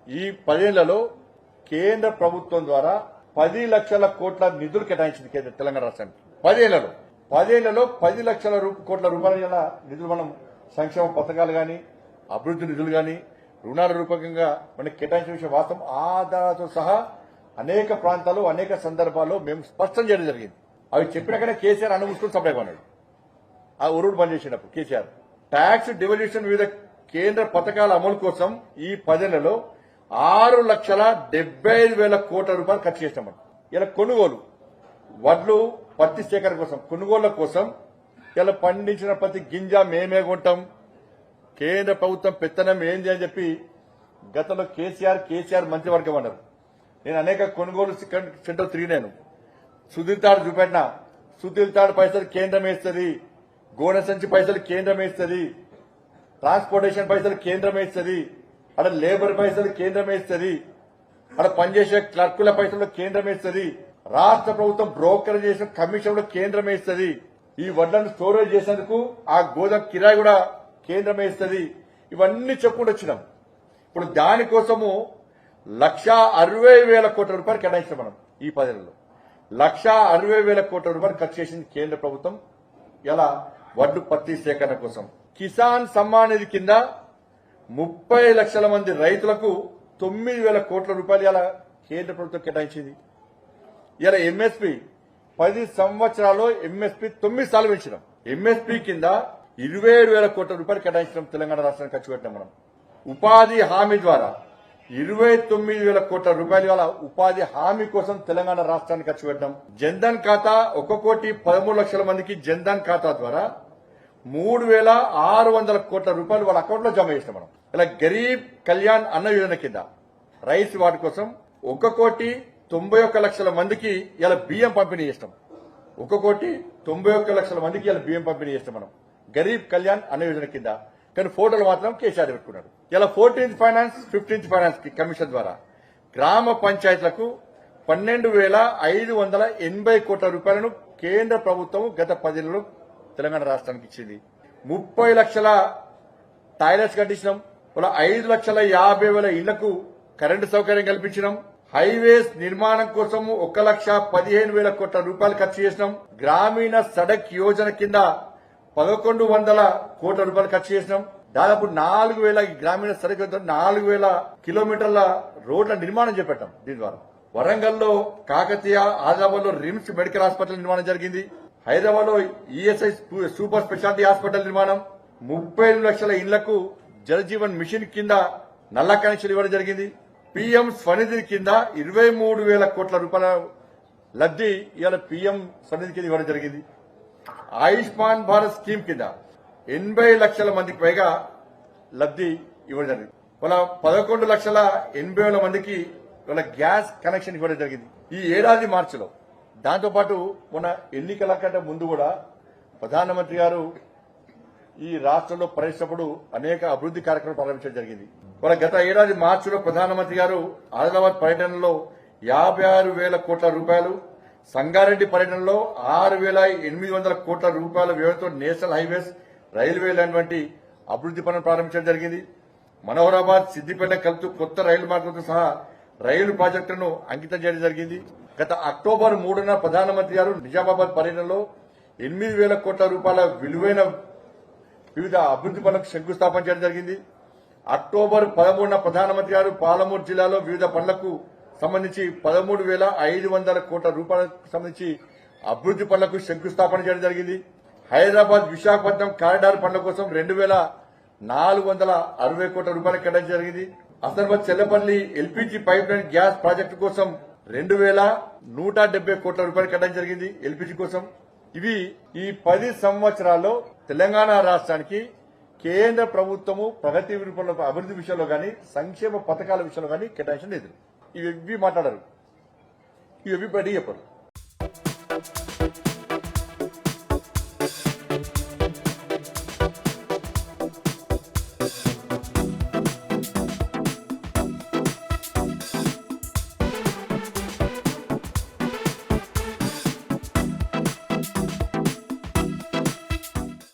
ఈ 10 ఏళ్లలో కేంద్ర ప్రభుత్వం ద్వారా 10 లక్షల కోట్ల నిధులు కేటాయించింది తెలంగాణ రాష్ట్రానికి. 10 ఏళ్లలో 10 లక్షల కోట్ల రూపాయల నిధులు మనం సంక్షేమ పథకాలు గాని, అభివృద్ధి నిధులు గాని, రుణాల రూపకంగా మనకి కేటాయించిన విషయం వాస్తవం. ఆధారాలతో సహా అనేక ప్రాంతాల్లో అనేక సందర్భాల్లో మేము స్పష్టం చేయడం జరిగింది. అవి చెప్పినాకనే కేసీఆర్ అనుమూసుకుని సప్లై కొన్నాడు. ఆ ఉరుడు బంద్ చేసినప్పుడు కేసీఆర్ ట్యాక్స్ డివల్యూషన్ వివిధ కేంద్ర పథకాల అమలు కోసం ఈ 10 ఏళ్లలో 6,75,000 కోట్ల రూపాయలు ఖర్చు చేసినాం. ఇలా కొనుగోలు వడ్లు పత్తి సేకరణ కోసం కొనుగోళ్ల కోసం ఇలా పండించిన ప్రతి గింజ మేమే కొంటాం, కేంద్ర ప్రభుత్వం పెత్తనం ఏంది అని చెప్పి గతంలో కేసీఆర్ మంత్రివర్గం అన్నారు. నేను అనేక కొనుగోలు సెంటర్ తిరిగినాను. సుధీర్ తాడు చూపెట్టినా, సుధీర్ తాడు పైసలు కేంద్రం వేస్తుంది, గోనె సంచి పైసలు కేంద్రం వేస్తుంది, ట్రాన్స్పోర్టేషన్ పైసలు కేంద్రం వేస్తుంది, అక్కడ లేబర్ పైసలు కేంద్రం వేస్తుంది, అక్కడ పనిచేసే క్లర్కుల పైసలు కేంద్రం వేస్తుంది, రాష్ట్ర ప్రభుత్వం బ్రోకర్ చేసిన కమిషన్లో కేంద్రం వేస్తుంది, ఈ వడ్లను స్టోరేజ్ చేసేందుకు ఆ గోదాం కిరాయి కూడా కేంద్రం వేస్తుంది. ఇవన్నీ చెప్పుకుంటూ వచ్చినాం. ఇప్పుడు దానికోసము 1,60,000 కోట్ల రూపాయలు కేటాయించాం మనం. ఈ 10 ఏళ్లలో 1,60,000 కోట్ల రూపాయలు ఖర్చు చేసింది కేంద్ర ప్రభుత్వం ఇలా వడ్లు పత్తి సేకరణ కోసం. కిసాన్ సమ్మాన్ నిధి కింద 30 లక్షల మంది రైతులకు 9,000 కోట్ల రూపాయలు ఇలా కేంద్ర ప్రభుత్వం కేటాయించింది. ఇలా ఎంఎస్పీ 10 సంవత్సరాల్లో ఎంఎస్పీ 9 సార్లు పెంచినాం. ఎంఎస్పీ కింద 27,000 కోట్ల రూపాయలు కేటాయించడం తెలంగాణ రాష్ట్రానికి ఖర్చు పెట్టినాం మనం. ఉపాధి హామీ ద్వారా 29,000 కోట్ల రూపాయలు వల్ల ఉపాధి హామీ కోసం తెలంగాణ రాష్ట్రానికి ఖర్చు పెట్టాం. జన్ధన్ ఖాతా 1,13,00,000 మందికి జన్ధన్ ఖాతా ద్వారా 3,600 కోట్ల రూపాయలు వాళ్ళ అకౌంట్ లో జమ చేస్తాం మనం. ఇలా గరీబ్ కళ్యాణ్ అన్న యోజన కింద రైస్ వాటి కోసం 1,91,00,000 మందికి ఇలా బియ్యం పంపిణీ చేస్తాం. 1,91,00,000 మందికి ఇలా బియ్యం పంపిణీ చేస్తాం మనం గరీబ్ కళ్యాణ్ అన్న యోజన కింద. కానీ ఫోటోలు మాత్రం కేసీఆర్ పెట్టుకున్నాడు. ఇలా 14th finance 15th finance commission ద్వారా గ్రామ పంచాయతీలకు 12,580 కోట్ల రూపాయలను కేంద్ర ప్రభుత్వం గత 10 ఏళ్లలో తెలంగాణ రాష్ట్రానికి ఇచ్చింది. 30 లక్షల టాయిలెట్స్ కట్టించినాం. 5,50,000 ఇళ్లకు కరెంటు సౌకర్యం కల్పించినాం. హైవేస్ నిర్మాణం కోసం 1,15,000 కోట్ల రూపాయలు ఖర్చు చేసినాం. గ్రామీణ సడక్ యోజన కింద 1,100 కోట్ల రూపాయలు ఖర్చు చేసినాం. దాదాపు 4,000 గ్రామీణ సడక్ 4,000 కిలోమీటర్ల రోడ్ల నిర్మాణం చేపట్టాం. దీని ద్వారా వరంగల్లో కాకతీయ, ఆదిలాబాద్ లో రిమ్స్ మెడికల్ హాస్పిటల్ నిర్మాణం జరిగింది. హైదరాబాద్ లో ఈఎస్ఐ సూపర్ స్పెషాలిటీ హాస్పిటల్ నిర్మాణం. 30 లక్షల ఇళ్లకు జలజీవన్ మిషన్ కింద నల్ల కనెక్షన్ ఇవ్వడం జరిగింది. పీఎం స్వనిధి కింద 23,000 కోట్ల రూపాయల లబ్ది ఇవాళ పీఎం స్వనిధి కింద ఇవ్వడం జరిగింది. ఆయుష్మాన్ భారత్ స్కీమ్ కింద 80 లక్షల మందికి పైగా లబ్ది ఇవ్వడం జరిగింది. వాళ్ళ 11,80,000 మందికి వాళ్ళ గ్యాస్ కనెక్షన్ ఇవ్వడం జరిగింది ఈ ఏడాది మార్చిలో. దాంతోపాటు మొన్న ఎన్నికల కంటే ముందు కూడా ప్రధానమంత్రి గారు ఈ రాష్ట్రంలో పర్యటించినప్పుడు అనేక అభివృద్ది కార్యక్రమాలు ప్రారంభించడం జరిగింది. వాళ్ళ గత ఏడాది మార్చిలో ప్రధానమంత్రి గారు ఆదిలాబాద్ పర్యటనలో 56,000 కోట్ల రూపాయలు, సంగారెడ్డి పర్యటనలో 6,800 కోట్ల రూపాయల వ్యయంతో నేషనల్ హైవేస్, రైల్వే లాంటి అభివృద్ది పనులు ప్రారంభించడం జరిగింది. మనోహరాబాద్, సిద్దిపేట కలుపుతూ కొత్త రైలు మార్గంతో సహా రైలు ప్రాజెక్టులను అంకితం చేయడం జరిగింది. గత అక్టోబర్ 3న ప్రధానమంత్రి గారు నిజామాబాద్ పర్యటనలో 8,000 కోట్ల రూపాయల విలువైన వివిధ అభివృద్ది పనులకు శంకుస్థాపన చేయడం జరిగింది. అక్టోబర్ 13న ప్రధానమంత్రి గారు పాలమూరు జిల్లాలో వివిధ పనులకు సంబంధించి 13,500 కోట్ల రూపాయలకు సంబంధించి అభివృద్ది పనులకు శంకుస్థాపన చేయడం జరిగింది. హైదరాబాద్ విశాఖపట్నం కారిడార్ పనుల కోసం 2,460 కోట్ల రూపాయలు కేటాయించడం జరిగింది. Hasanabad Chellapalli LPG pipe line gas project కోసం 2,170 కోట్ల రూపాయలు కేటాయించడం జరిగింది ఎల్పీజీ కోసం. ఇవి ఈ 10 సంవత్సరాల్లో తెలంగాణ రాష్ట్రానికి కేంద్ర ప్రభుత్వము ప్రగతి రూపంలో అభివృద్ది విషయంలో గాని, సంక్షేమ పథకాల విషయంలో గాని కేటాయించడం లేదు. ఇవి మాట్లాడారు, ఇవి బయటికి చెప్పారు.